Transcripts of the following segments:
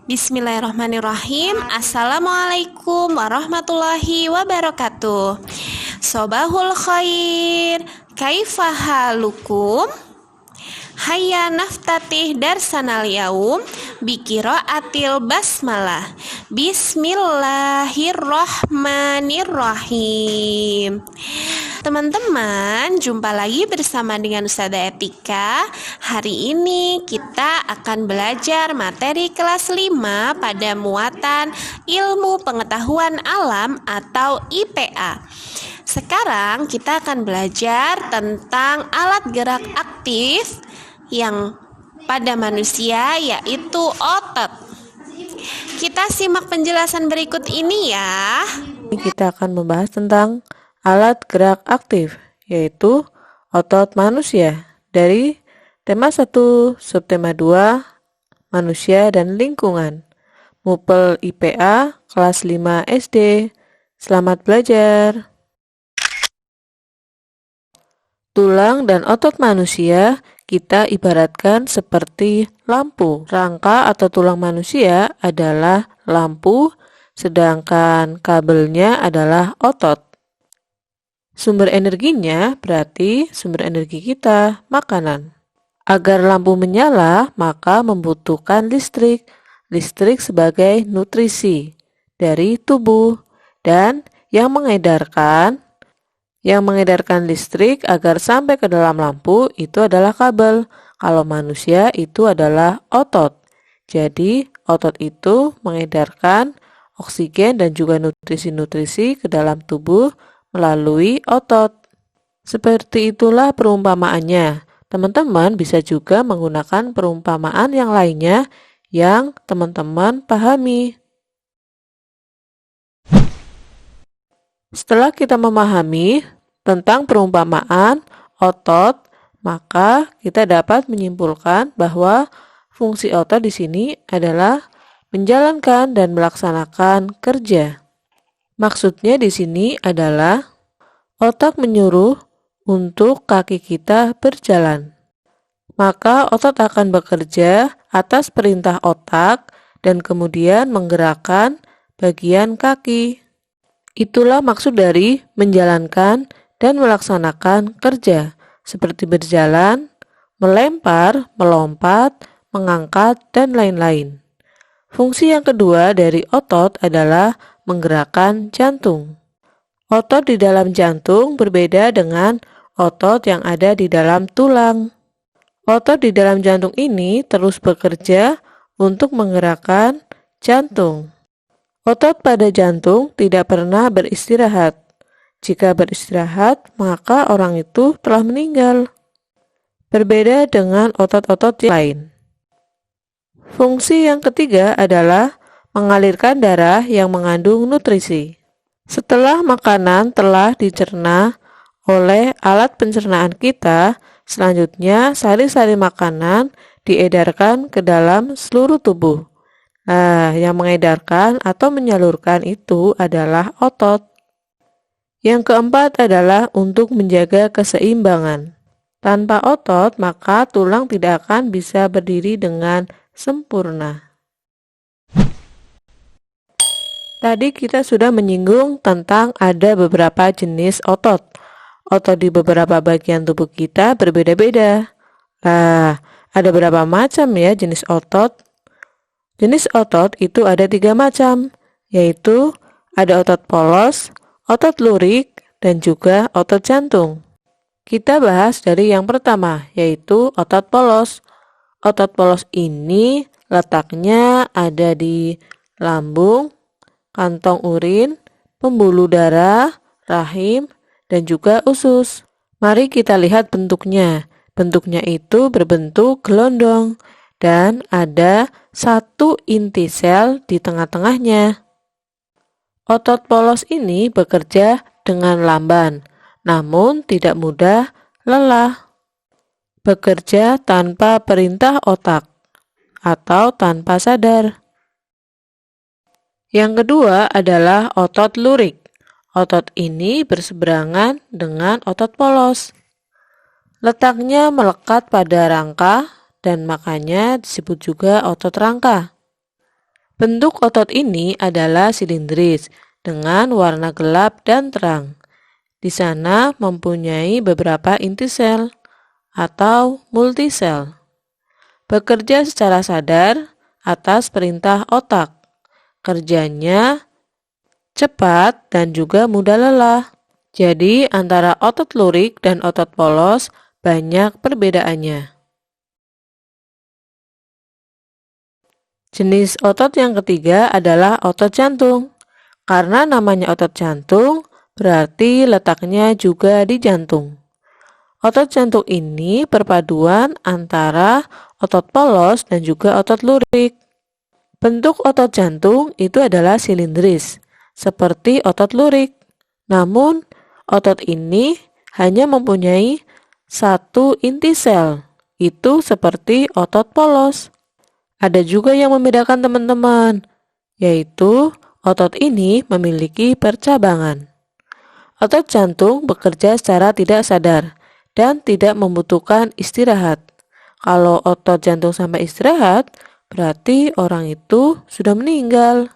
Bismillahirrahmanirrahim. Assalamualaikum warahmatullahi wabarakatuh. Sobahul khair. Kaifa halukum? Hayya naftatih darsanal yaum biqiraatil basmalah. Bismillahirrahmanirrahim. Teman-teman, jumpa lagi bersama dengan Ustazah Etika. Hari ini kita akan belajar materi kelas 5 pada muatan ilmu pengetahuan alam atau IPA. Sekarang kita akan belajar tentang alat gerak aktif yang pada manusia, yaitu otot. Kita simak penjelasan berikut ini ya. Kita akan membahas tentang alat gerak aktif, yaitu otot manusia, dari tema 1 subtema 2 manusia dan lingkungan, Mupel IPA kelas 5 SD. Selamat belajar. Tulang dan otot manusia kita ibaratkan seperti lampu. Rangka atau tulang manusia adalah lampu, sedangkan kabelnya adalah otot. Sumber energinya berarti sumber energi kita, makanan. Agar lampu menyala, maka membutuhkan listrik. Listrik sebagai nutrisi dari tubuh, dan yang mengedarkan listrik agar sampai ke dalam lampu itu adalah kabel. Kalau manusia itu adalah otot. Jadi otot itu mengedarkan oksigen dan juga nutrisi-nutrisi ke dalam tubuh melalui otot. Seperti itulah perumpamaannya. Teman-teman bisa juga menggunakan perumpamaan yang lainnya yang teman-teman pahami. Setelah kita memahami tentang perumpamaan otot, maka kita dapat menyimpulkan bahwa fungsi otot di sini adalah menjalankan dan melaksanakan kerja. Maksudnya di sini adalah otak menyuruh untuk kaki kita berjalan. Maka otot akan bekerja atas perintah otak dan kemudian menggerakkan bagian kaki. Itulah maksud dari menjalankan dan melaksanakan kerja, seperti berjalan, melempar, melompat, mengangkat, dan lain-lain. Fungsi yang kedua dari otot adalah menggerakkan jantung. Otot di dalam jantung berbeda dengan otot yang ada di dalam tulang. Otot di dalam jantung ini terus bekerja untuk menggerakkan jantung. Otot pada jantung tidak pernah beristirahat. Jika beristirahat, maka orang itu telah meninggal. Berbeda dengan otot-otot yang lain. Fungsi yang ketiga adalah mengalirkan darah yang mengandung nutrisi. Setelah makanan telah dicerna oleh alat pencernaan kita, selanjutnya sari-sari makanan diedarkan ke dalam seluruh tubuh. Nah, yang mengedarkan atau menyalurkan itu adalah otot. Yang keempat adalah untuk menjaga keseimbangan. Tanpa otot, maka tulang tidak akan bisa berdiri dengan sempurna. Tadi kita sudah menyinggung tentang ada beberapa jenis otot. Otot di beberapa bagian tubuh kita berbeda-beda. Nah, ada berapa macam ya jenis otot? Jenis otot itu ada 3 macam, yaitu ada otot polos, otot lurik, dan juga otot jantung. Kita bahas dari yang pertama, yaitu otot polos. Otot polos ini letaknya ada di lambung, kantong urin, pembuluh darah, rahim, dan juga usus. Mari kita lihat bentuknya. Bentuknya itu berbentuk gelondong dan ada satu inti sel di tengah-tengahnya. Otot polos ini bekerja dengan lamban, namun tidak mudah lelah. Bekerja tanpa perintah otak atau tanpa sadar. Yang kedua adalah otot lurik. Otot ini berseberangan dengan otot polos. Letaknya melekat pada rangka dan makanya disebut juga otot rangka. Bentuk otot ini adalah silindris dengan warna gelap dan terang. Di sana mempunyai beberapa inti sel atau multisel. Bekerja secara sadar atas perintah otak. Kerjanya cepat dan juga mudah lelah. Jadi antara otot lurik dan otot polos banyak perbedaannya. Jenis otot yang ketiga adalah otot jantung. Karena namanya otot jantung, berarti letaknya juga di jantung. Otot jantung ini perpaduan antara otot polos dan juga otot lurik. Bentuk otot jantung itu adalah silindris, seperti otot lurik. Namun, otot ini hanya mempunyai satu inti sel, itu seperti otot polos. Ada juga yang membedakan teman-teman, yaitu otot ini memiliki percabangan. Otot jantung bekerja secara tidak sadar dan tidak membutuhkan istirahat. Kalau otot jantung sampai istirahat, berarti orang itu sudah meninggal.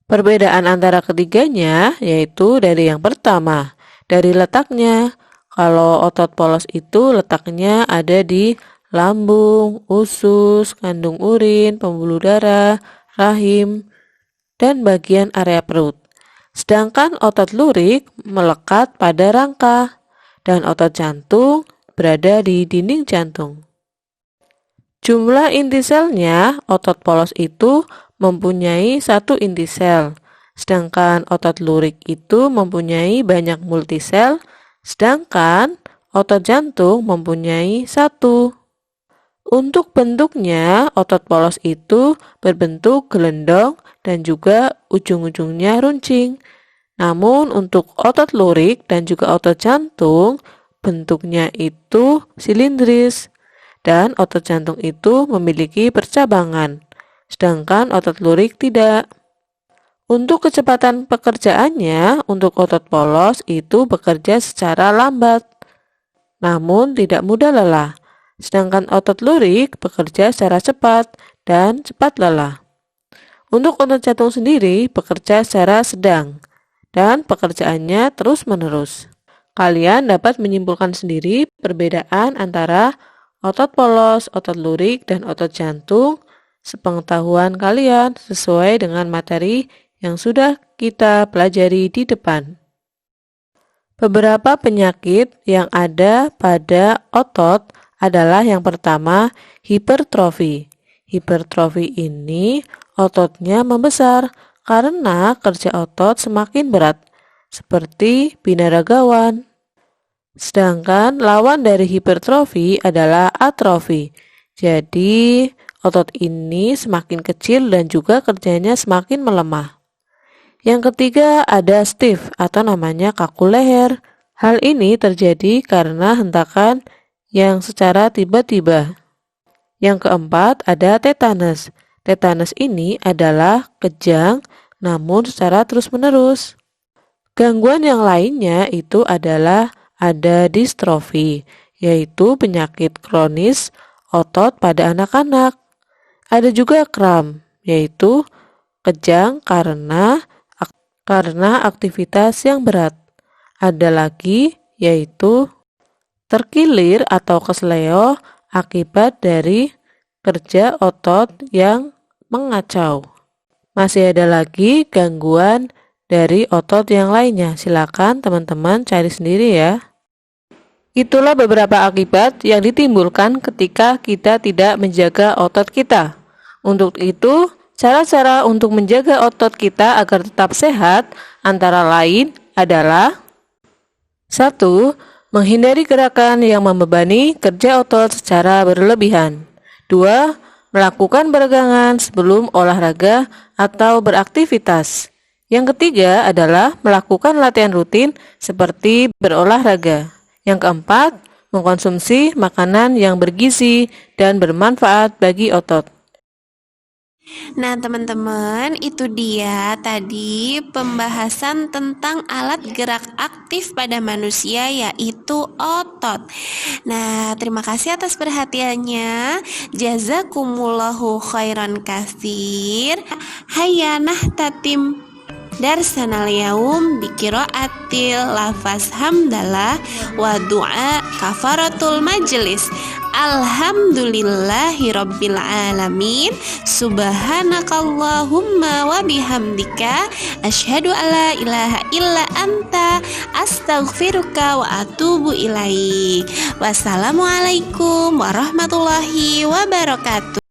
Perbedaan antara ketiganya yaitu dari yang pertama, dari letaknya. Kalau otot polos itu letaknya ada di lambung, usus, kandung urin, pembuluh darah, rahim, dan bagian area perut. Sedangkan otot lurik melekat pada rangka dan otot jantung berada di dinding jantung. Jumlah inti selnya, otot polos itu mempunyai satu inti sel, sedangkan otot lurik itu mempunyai banyak multisel, sedangkan otot jantung mempunyai satu. Untuk bentuknya, otot polos itu berbentuk gelendong dan juga ujung-ujungnya runcing. Namun untuk otot lurik dan juga otot jantung, bentuknya itu silindris. Dan otot jantung itu memiliki percabangan, sedangkan otot lurik tidak. Untuk kecepatan pekerjaannya, untuk otot polos itu bekerja secara lambat, namun tidak mudah lelah. Sedangkan otot lurik bekerja secara cepat dan cepat lelah. Untuk otot jantung sendiri bekerja secara sedang dan pekerjaannya terus-menerus. Kalian dapat menyimpulkan sendiri perbedaan antara otot polos, otot lurik, dan otot jantung sepengetahuan kalian sesuai dengan materi yang sudah kita pelajari di depan. Beberapa penyakit yang ada pada otot adalah yang pertama, hipertrofi. Hipertrofi ini ototnya membesar karena kerja otot semakin berat, seperti binaragawan. Sedangkan lawan dari hipertrofi adalah atrofi. Jadi, otot ini semakin kecil dan juga kerjanya semakin melemah. Yang ketiga ada stiff atau namanya kaku leher. Hal ini terjadi karena hentakan yang secara tiba-tiba. Yang keempat ada tetanus. Tetanus ini adalah kejang namun secara terus-menerus. Gangguan yang lainnya itu adalah ada distrofi, yaitu penyakit kronis otot pada anak-anak. Ada juga kram, yaitu kejang karena aktivitas yang berat. Ada lagi yaitu terkilir atau kesleo akibat dari kerja otot yang mengacau. Masih ada lagi gangguan dari otot yang lainnya. Silakan teman-teman cari sendiri ya. Itulah beberapa akibat yang ditimbulkan ketika kita tidak menjaga otot kita. Untuk itu, cara-cara untuk menjaga otot kita agar tetap sehat antara lain adalah 1. Menghindari gerakan yang membebani kerja otot secara berlebihan. 2. Melakukan peregangan sebelum olahraga atau beraktivitas. Yang ketiga adalah melakukan latihan rutin seperti berolahraga. Yang keempat, mengkonsumsi makanan yang bergizi dan bermanfaat bagi otot. Nah, teman-teman, itu dia tadi pembahasan tentang alat gerak aktif pada manusia, yaitu otot. Nah, terima kasih atas perhatiannya. Jazakumullahu khairan katsir. Hayya nahtatim darsanal yaum biqiraatil lafaz hamdalah wa du'a kafaratul majlis. Alhamdulillahi rabbil alamin. Subhanakallahumma wa bihamdika asyhadu alla ilaha illa anta astaghfiruka wa atubu ilaik. Wassalamualaikum warahmatullahi wabarakatuh.